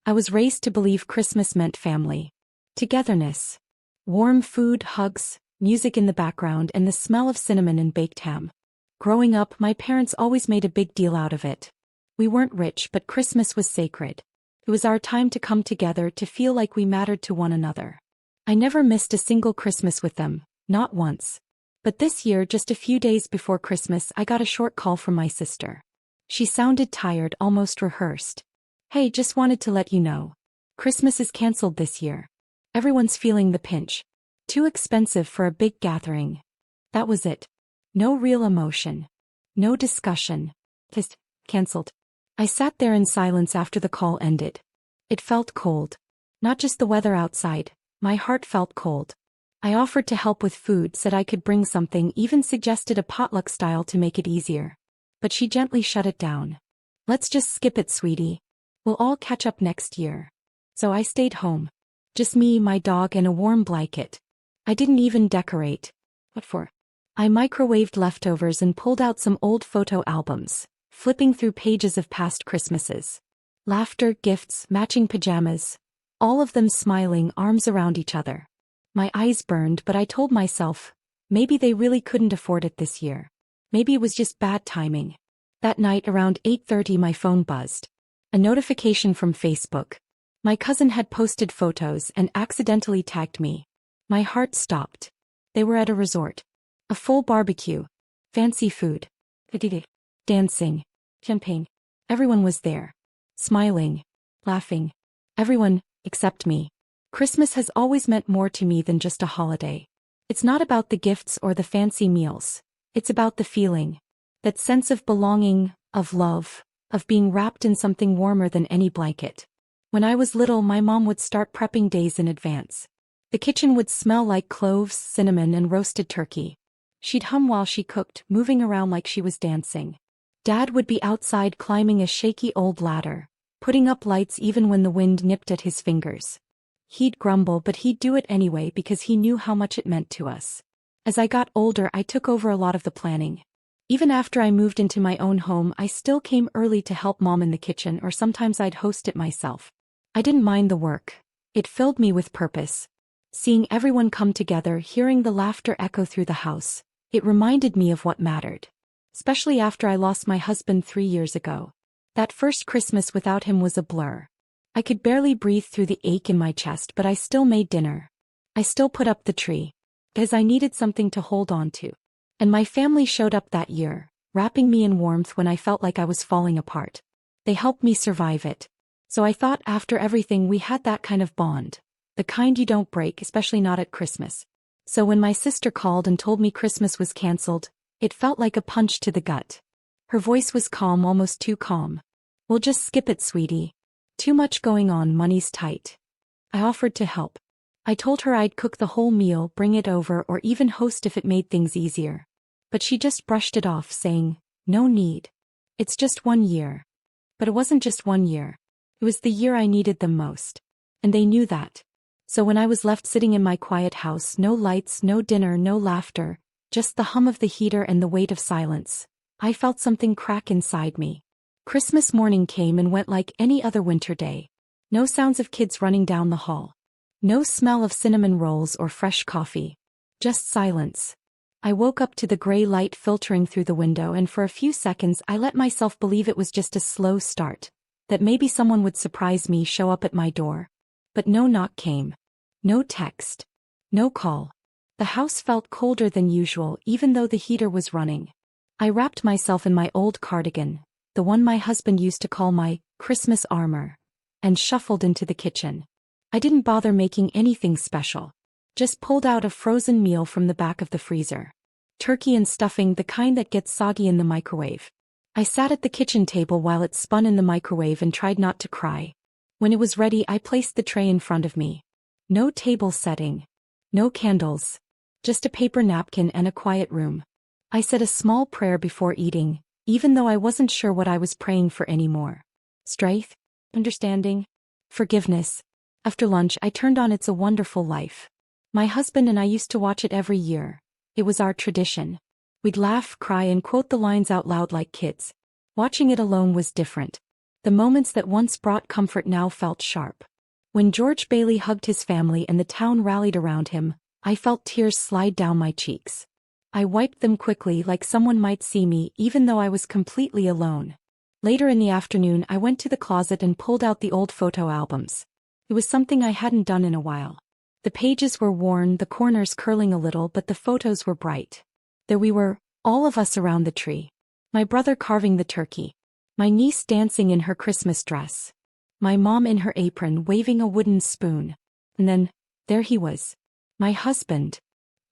I was raised to believe Christmas meant family. Togetherness. Warm food, hugs, music in the background, and the smell of cinnamon and baked ham. Growing up, my parents always made a big deal out of it. We weren't rich, but Christmas was sacred. It was our time to come together, to feel like we mattered to one another. I never missed a single Christmas with them, not once. But this year, just a few days before Christmas, I got a short call from my sister. She sounded tired, almost rehearsed. "Hey, just wanted to let you know. Christmas is cancelled this year. Everyone's feeling the pinch. Too expensive for a big gathering." That was it. No real emotion. No discussion. Just cancelled. I sat there in silence after the call ended. It felt cold. Not just the weather outside, my heart felt cold. I offered to help with food, said I could bring something, even suggested a potluck style to make it easier. But she gently shut it down. "Let's just skip it, sweetie. We'll all catch up next year." So I stayed home. Just me, my dog, and a warm blanket. I didn't even decorate. What for? I microwaved leftovers and pulled out some old photo albums, flipping through pages of past Christmases. Laughter, gifts, matching pajamas. All of them smiling, arms around each other. My eyes burned, but I told myself, maybe they really couldn't afford it this year. Maybe it was just bad timing. That night around 8:30 my phone buzzed. A notification from Facebook. My cousin had posted photos and accidentally tagged me. My heart stopped. They were at a resort. A full barbecue. Fancy food. Dancing. Champagne. Everyone was there. Smiling. Laughing. Everyone, except me. Christmas has always meant more to me than just a holiday. It's not about the gifts or the fancy meals. It's about the feeling. That sense of belonging, of love, of being wrapped in something warmer than any blanket. When I was little, my mom would start prepping days in advance. The kitchen would smell like cloves, cinnamon, and roasted turkey. She'd hum while she cooked, moving around like she was dancing. Dad would be outside climbing a shaky old ladder, putting up lights even when the wind nipped at his fingers. He'd grumble, but he'd do it anyway because he knew how much it meant to us. As I got older, I took over a lot of the planning. Even after I moved into my own home, I still came early to help Mom in the kitchen, or sometimes I'd host it myself. I didn't mind the work. It filled me with purpose. Seeing everyone come together, hearing the laughter echo through the house, it reminded me of what mattered. Especially after I lost my husband 3 years ago. That first Christmas without him was a blur. I could barely breathe through the ache in my chest, but I still made dinner. I still put up the tree. Because I needed something to hold on to. And my family showed up that year, wrapping me in warmth when I felt like I was falling apart. They helped me survive it. So I thought after everything we had that kind of bond. The kind you don't break, especially not at Christmas. So when my sister called and told me Christmas was cancelled, it felt like a punch to the gut. Her voice was calm, almost too calm. "We'll just skip it, sweetie. Too much going on, money's tight." I offered to help. I told her I'd cook the whole meal, bring it over, or even host if it made things easier. But she just brushed it off, saying, "No need. It's just 1 year." But it wasn't just 1 year. It was the year I needed them most. And they knew that. So when I was left sitting in my quiet house, no lights, no dinner, no laughter, just the hum of the heater and the weight of silence, I felt something crack inside me. Christmas morning came and went like any other winter day. No sounds of kids running down the hall. No smell of cinnamon rolls or fresh coffee. Just silence. I woke up to the gray light filtering through the window, and for a few seconds I let myself believe it was just a slow start. That maybe someone would surprise me, show up at my door. But no knock came. No text. No call. The house felt colder than usual, even though the heater was running. I wrapped myself in my old cardigan, the one my husband used to call my Christmas armor, and shuffled into the kitchen. I didn't bother making anything special. Just pulled out a frozen meal from the back of the freezer. Turkey and stuffing, the kind that gets soggy in the microwave. I sat at the kitchen table while it spun in the microwave and tried not to cry. When it was ready, I placed the tray in front of me. No table setting. No candles. Just a paper napkin and a quiet room. I said a small prayer before eating, even though I wasn't sure what I was praying for anymore. Strength? Understanding? Forgiveness? After lunch, I turned on It's a Wonderful Life. My husband and I used to watch it every year. It was our tradition. We'd laugh, cry, and quote the lines out loud like kids. Watching it alone was different. The moments that once brought comfort now felt sharp. When George Bailey hugged his family and the town rallied around him, I felt tears slide down my cheeks. I wiped them quickly like someone might see me even though I was completely alone. Later in the afternoon I went to the closet and pulled out the old photo albums. It was something I hadn't done in a while. The pages were worn, the corners curling a little, but the photos were bright. There we were, all of us around the tree. My brother carving the turkey. My niece dancing in her Christmas dress. My mom in her apron waving a wooden spoon. And then, there he was. My husband.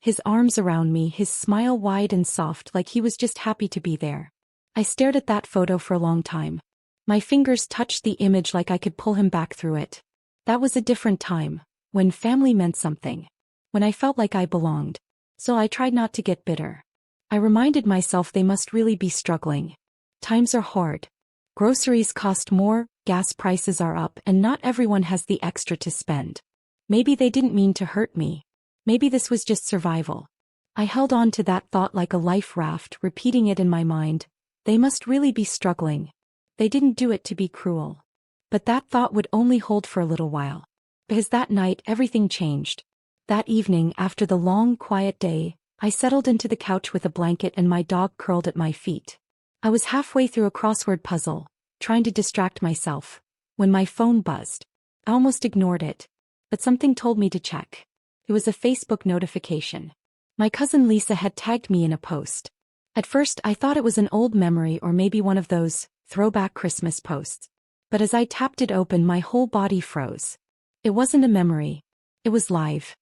His arms around me, his smile wide and soft like he was just happy to be there. I stared at that photo for a long time. My fingers touched the image like I could pull him back through it. That was a different time, when family meant something. When I felt like I belonged. So I tried not to get bitter. I reminded myself they must really be struggling. Times are hard. Groceries cost more, gas prices are up, and not everyone has the extra to spend. Maybe they didn't mean to hurt me. Maybe this was just survival. I held on to that thought like a life raft, repeating it in my mind. They must really be struggling. They didn't do it to be cruel. But that thought would only hold for a little while. Because that night everything changed. That evening, after the long, quiet day, I settled into the couch with a blanket and my dog curled at my feet. I was halfway through a crossword puzzle, trying to distract myself, when my phone buzzed. I almost ignored it. But something told me to check. It was a Facebook notification. My cousin Lisa had tagged me in a post. At first I thought it was an old memory or maybe one of those throwback Christmas posts. But as I tapped it open my whole body froze. It wasn't a memory. It was live.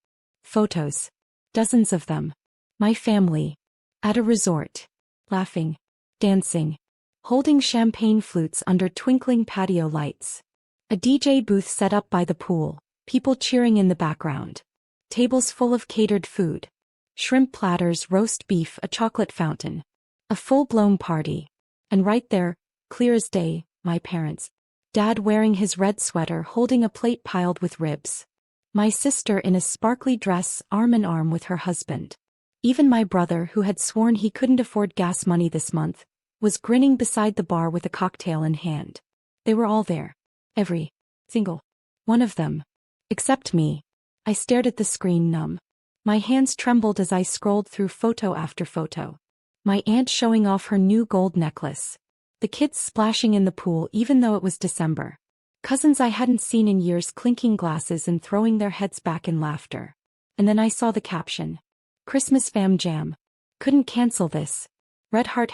Photos. Dozens of them. My family. At a resort. Laughing. Dancing. Holding champagne flutes under twinkling patio lights. A DJ booth set up by the pool. People cheering in the background. Tables full of catered food. Shrimp platters, roast beef, a chocolate fountain. A full-blown party. And right there, clear as day, my parents. Dad wearing his red sweater holding a plate piled with ribs. My sister in a sparkly dress arm in arm with her husband. Even my brother, who had sworn he couldn't afford gas money this month, was grinning beside the bar with a cocktail in hand. They were all there. Every single one of them. Except me. I stared at the screen numb. My hands trembled as I scrolled through photo after photo. My aunt showing off her new gold necklace. The kids splashing in the pool even though it was December. Cousins I hadn't seen in years clinking glasses and throwing their heads back in laughter. And then I saw the caption. Christmas fam jam. Couldn't cancel this. Red heart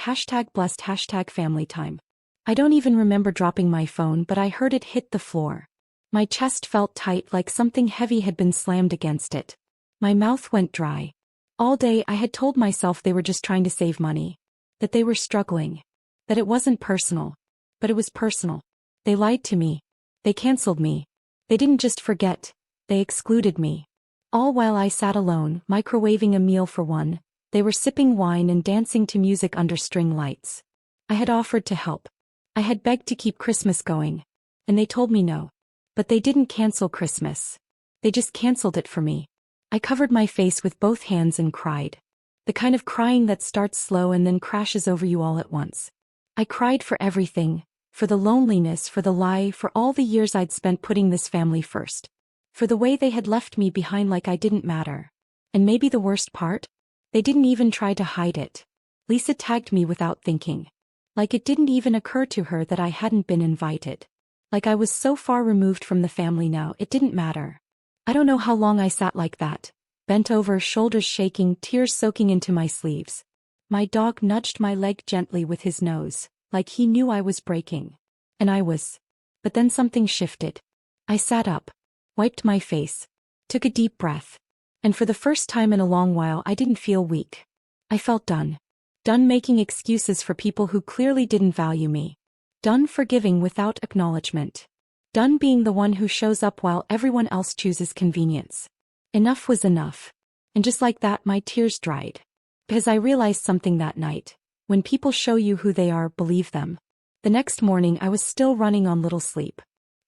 #blessed #family time. I don't even remember dropping my phone, but I heard it hit the floor. My chest felt tight like something heavy had been slammed against it. My mouth went dry. All day I had told myself they were just trying to save money. That they were struggling. That it wasn't personal. But it was personal. They lied to me. They canceled me. They didn't just forget. They excluded me. All while I sat alone, microwaving a meal for one. They were sipping wine and dancing to music under string lights. I had offered to help. I had begged to keep Christmas going. And they told me no. But they didn't cancel Christmas. They just canceled it for me. I covered my face with both hands and cried. The kind of crying that starts slow and then crashes over you all at once. I cried for everything. For the loneliness, for the lie, for all the years I'd spent putting this family first. For the way they had left me behind like I didn't matter. And maybe the worst part? They didn't even try to hide it. Lisa tagged me without thinking. Like it didn't even occur to her that I hadn't been invited. Like I was so far removed from the family now, it didn't matter. I don't know how long I sat like that. Bent over, shoulders shaking, tears soaking into my sleeves. My dog nudged my leg gently with his nose, like he knew I was breaking. And I was. But then something shifted. I sat up. Wiped my face. Took a deep breath. And for the first time in a long while I didn't feel weak. I felt done. Done making excuses for people who clearly didn't value me. Done forgiving without acknowledgement. Done being the one who shows up while everyone else chooses convenience. Enough was enough. And just like that my tears dried. Because I realized something that night. When people show you who they are, believe them. The next morning I was still running on little sleep.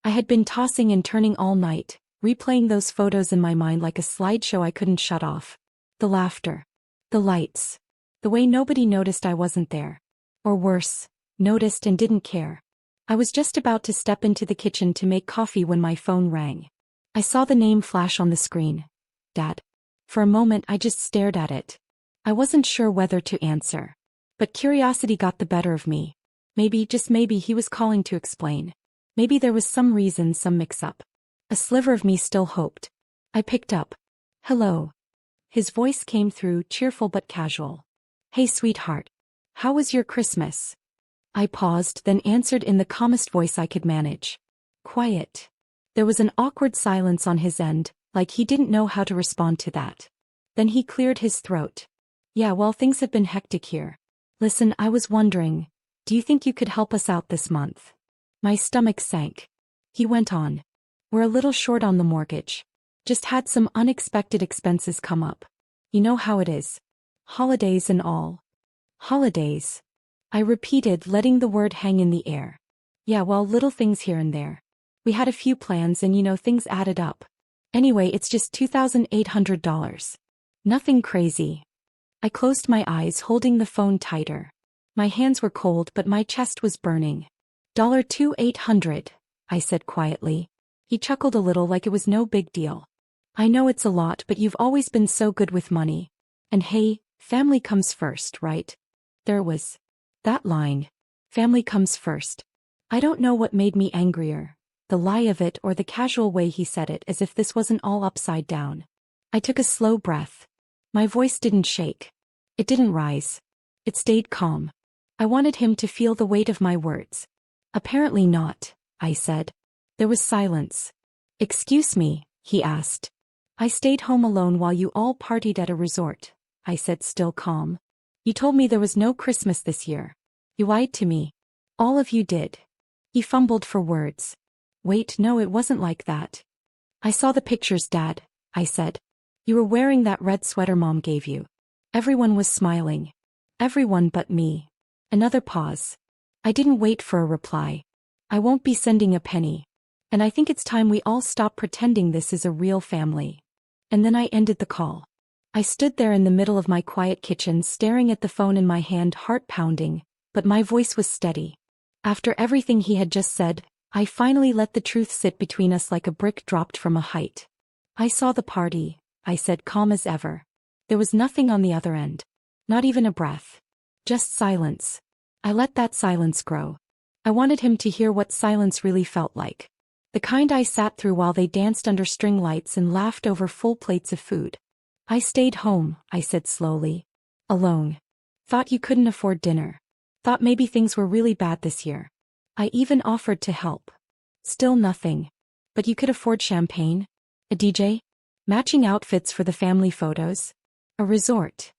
I had been tossing and turning all night, replaying those photos in my mind like a slideshow I couldn't shut off. The laughter. The lights. The way nobody noticed I wasn't there. Or worse, noticed and didn't care. I was just about to step into the kitchen to make coffee when my phone rang. I saw the name flash on the screen. Dad. For a moment I just stared at it. I wasn't sure whether to answer. But curiosity got the better of me. Maybe, just maybe, he was calling to explain. Maybe there was some reason, some mix-up. A sliver of me still hoped. I picked up. Hello. His voice came through, cheerful but casual. Hey sweetheart. How was your Christmas? I paused, then answered in the calmest voice I could manage. Quiet. There was an awkward silence on his end, like he didn't know how to respond to that. Then he cleared his throat. Yeah, well, things have been hectic here. Listen, I was wondering, do you think you could help us out this month? My stomach sank. He went on. We're a little short on the mortgage. Just had some unexpected expenses come up. You know how it is. Holidays and all. Holidays. I repeated, letting the word hang in the air. Yeah, well, little things here and there. We had a few plans and things added up. Anyway, it's just $2,800. Nothing crazy. I closed my eyes, holding the phone tighter. My hands were cold but my chest was burning. $2,800, I said quietly. He chuckled a little, like it was no big deal. I know it's a lot, but you've always been so good with money. And hey, family comes first, right? There was that line. Family comes first. I don't know what made me angrier, the lie of it or the casual way he said it, as if this wasn't all upside down. I took a slow breath. My voice didn't shake. It didn't rise. It stayed calm. I wanted him to feel the weight of my words. Apparently not, I said. There was silence. Excuse me, he asked. I stayed home alone while you all partied at a resort, I said, still calm. You told me there was no Christmas this year. You lied to me. All of you did. He fumbled for words. Wait, no, it wasn't like that. I saw the pictures, Dad, I said. You were wearing that red sweater Mom gave you. Everyone was smiling. Everyone but me. Another pause. I didn't wait for a reply. I won't be sending a penny. And I think it's time we all stop pretending this is a real family. And then I ended the call. I stood there in the middle of my quiet kitchen, staring at the phone in my hand, heart pounding, but my voice was steady. After everything he had just said, I finally let the truth sit between us like a brick dropped from a height. I saw the party, I said, calm as ever. There was nothing on the other end. Not even a breath. Just silence. I let that silence grow. I wanted him to hear what silence really felt like. The kind I sat through while they danced under string lights and laughed over full plates of food. I stayed home, I said slowly. Alone. Thought you couldn't afford dinner. Thought maybe things were really bad this year. I even offered to help. Still nothing. But you could afford champagne? A DJ? Matching outfits for the family photos? A resort?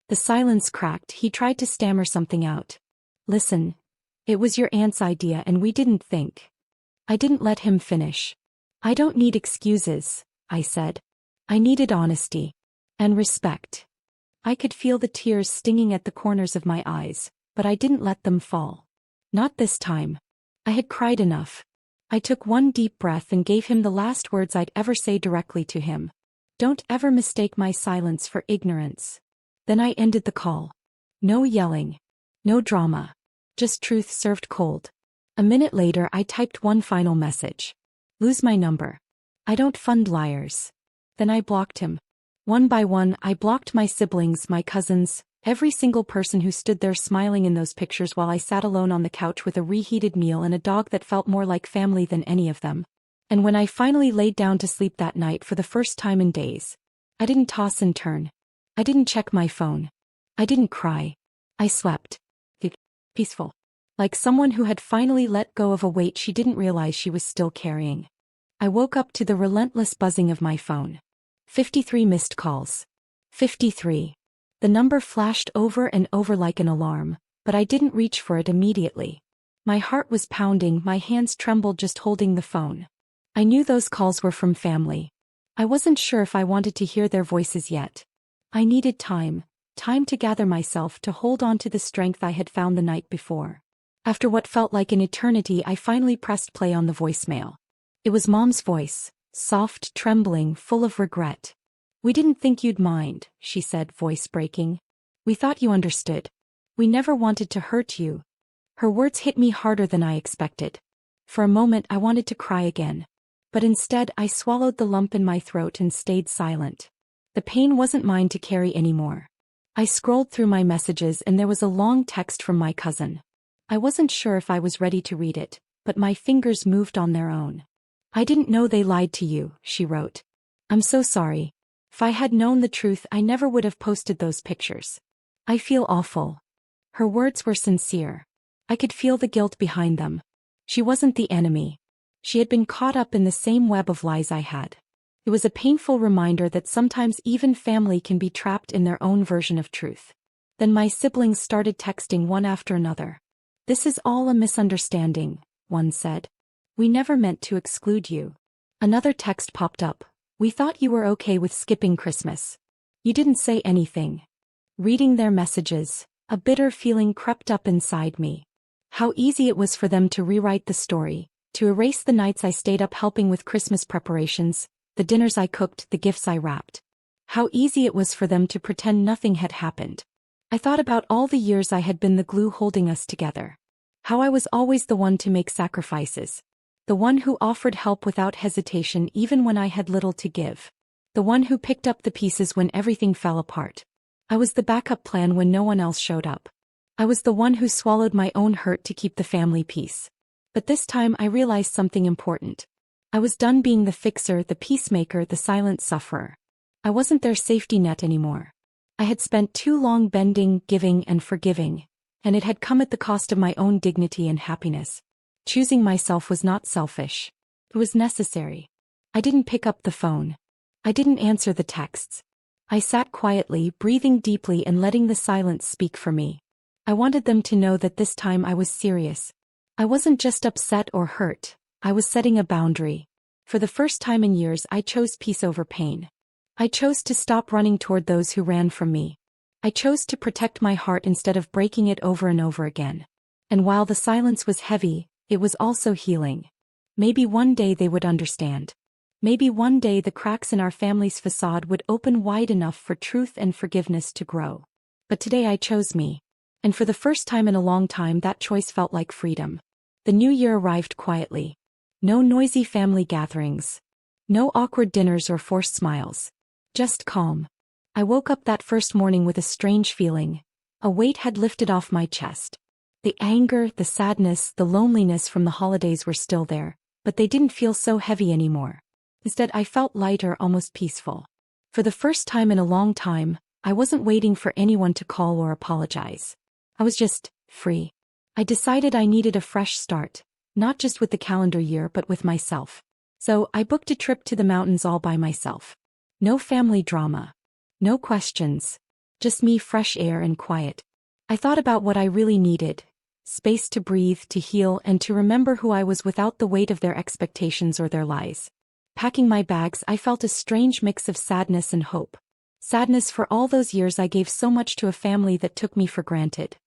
The silence cracked. He tried to stammer something out. Listen. It was your aunt's idea and we didn't think. I didn't let him finish. I don't need excuses, I said. I needed honesty. And respect. I could feel the tears stinging at the corners of my eyes, but I didn't let them fall. Not this time. I had cried enough. I took one deep breath and gave him the last words I'd ever say directly to him. Don't ever mistake my silence for ignorance. Then I ended the call. No yelling. No drama. Just truth served cold. A minute later I typed one final message. Lose my number. I don't fund liars. Then I blocked him. One by one I blocked my siblings, my cousins, every single person who stood there smiling in those pictures while I sat alone on the couch with a reheated meal and a dog that felt more like family than any of them. And when I finally laid down to sleep that night for the first time in days, I didn't toss and turn. I didn't check my phone. I didn't cry. I slept. Peaceful. Like someone who had finally let go of a weight she didn't realize she was still carrying. I woke up to the relentless buzzing of my phone. 53 missed calls. 53. The number flashed over and over like an alarm, but I didn't reach for it immediately. My heart was pounding, my hands trembled just holding the phone. I knew those calls were from family. I wasn't sure if I wanted to hear their voices yet. I needed time to gather myself, to hold on to the strength I had found the night before. After what felt like an eternity, I finally pressed play on the voicemail. It was Mom's voice, soft, trembling, full of regret. We didn't think you'd mind, she said, voice breaking. We thought you understood. We never wanted to hurt you. Her words hit me harder than I expected. For a moment I wanted to cry again. But instead I swallowed the lump in my throat and stayed silent. The pain wasn't mine to carry anymore. I scrolled through my messages and there was a long text from my cousin. I wasn't sure if I was ready to read it, but my fingers moved on their own. "I didn't know they lied to you," she wrote. "I'm so sorry. If I had known the truth I never would have posted those pictures. I feel awful." Her words were sincere. I could feel the guilt behind them. She wasn't the enemy. She had been caught up in the same web of lies I had. It was a painful reminder that sometimes even family can be trapped in their own version of truth. Then my siblings started texting one after another. "This is all a misunderstanding," one said. "We never meant to exclude you." Another text popped up. "We thought you were okay with skipping Christmas. You didn't say anything." Reading their messages, a bitter feeling crept up inside me. How easy it was for them to rewrite the story, to erase the nights I stayed up helping with Christmas preparations, the dinners I cooked, the gifts I wrapped. How easy it was for them to pretend nothing had happened. I thought about all the years I had been the glue holding us together. How I was always the one to make sacrifices. The one who offered help without hesitation even when I had little to give. The one who picked up the pieces when everything fell apart. I was the backup plan when no one else showed up. I was the one who swallowed my own hurt to keep the family peace. But this time I realized something important. I was done being the fixer, the peacemaker, the silent sufferer. I wasn't their safety net anymore. I had spent too long bending, giving, and forgiving, and it had come at the cost of my own dignity and happiness. Choosing myself was not selfish. It was necessary. I didn't pick up the phone. I didn't answer the texts. I sat quietly, breathing deeply and letting the silence speak for me. I wanted them to know that this time I was serious. I wasn't just upset or hurt. I was setting a boundary. For the first time in years I chose peace over pain. I chose to stop running toward those who ran from me. I chose to protect my heart instead of breaking it over and over again. And while the silence was heavy, it was also healing. Maybe one day they would understand. Maybe one day the cracks in our family's facade would open wide enough for truth and forgiveness to grow. But today I chose me. And for the first time in a long time that choice felt like freedom. The new year arrived quietly. No noisy family gatherings. No awkward dinners or forced smiles. Just calm. I woke up that first morning with a strange feeling. A weight had lifted off my chest. The anger, the sadness, the loneliness from the holidays were still there, but they didn't feel so heavy anymore. Instead I felt lighter, almost peaceful. For the first time in a long time, I wasn't waiting for anyone to call or apologize. I was just free. I decided I needed a fresh start, not just with the calendar year but with myself. So I booked a trip to the mountains all by myself. No family drama. No questions. Just me, fresh air and quiet. I thought about what I really needed. Space to breathe, to heal, and to remember who I was without the weight of their expectations or their lies. Packing my bags, I felt a strange mix of sadness and hope. Sadness for all those years I gave so much to a family that took me for granted.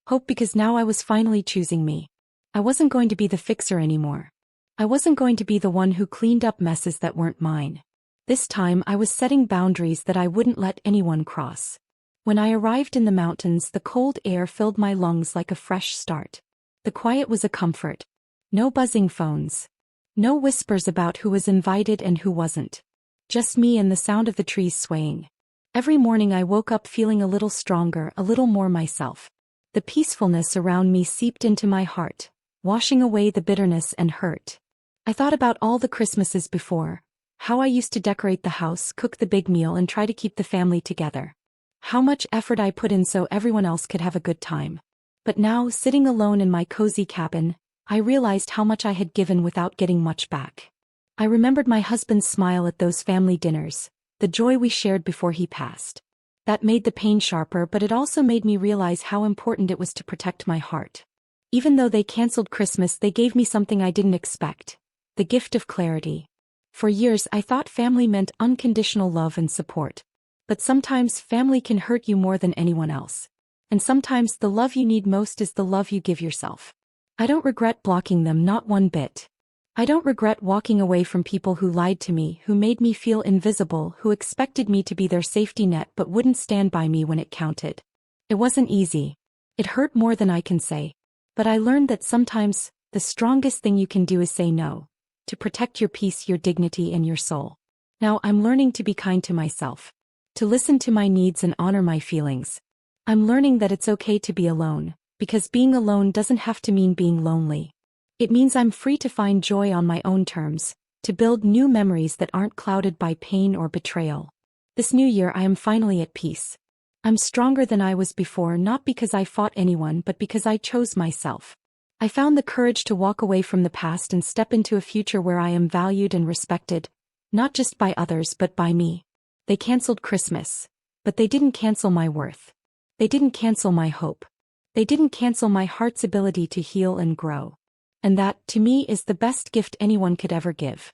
Hope because now I was finally choosing me. I wasn't going to be the fixer anymore. I wasn't going to be the one who cleaned up messes that weren't mine. This time I was setting boundaries that I wouldn't let anyone cross. When I arrived in the mountains, the cold air filled my lungs like a fresh start. The quiet was a comfort. No buzzing phones. No whispers about who was invited and who wasn't. Just me and the sound of the trees swaying. Every morning I woke up feeling a little stronger, a little more myself. The peacefulness around me seeped into my heart, washing away the bitterness and hurt. I thought about all the Christmases before, how I used to decorate the house, cook the big meal and try to keep the family together. How much effort I put in so everyone else could have a good time. But now, sitting alone in my cozy cabin, I realized how much I had given without getting much back. I remembered my husband's smile at those family dinners, the joy we shared before he passed. That made the pain sharper, but it also made me realize how important it was to protect my heart. Even though they canceled Christmas, they gave me something I didn't expect. The gift of clarity. For years I thought family meant unconditional love and support. But sometimes family can hurt you more than anyone else. And sometimes the love you need most is the love you give yourself. I don't regret blocking them, not one bit. I don't regret walking away from people who lied to me, who made me feel invisible, who expected me to be their safety net but wouldn't stand by me when it counted. It wasn't easy. It hurt more than I can say. But I learned that sometimes, the strongest thing you can do is say no, to protect your peace, your dignity, and your soul. Now I'm learning to be kind to myself, to listen to my needs and honor my feelings. I'm learning that it's okay to be alone, because being alone doesn't have to mean being lonely. It means I'm free to find joy on my own terms, to build new memories that aren't clouded by pain or betrayal. This new year I am finally at peace. I'm stronger than I was before, not because I fought anyone but because I chose myself. I found the courage to walk away from the past and step into a future where I am valued and respected, not just by others but by me. They canceled Christmas, but they didn't cancel my worth. They didn't cancel my hope. They didn't cancel my heart's ability to heal and grow. And that, to me, is the best gift anyone could ever give.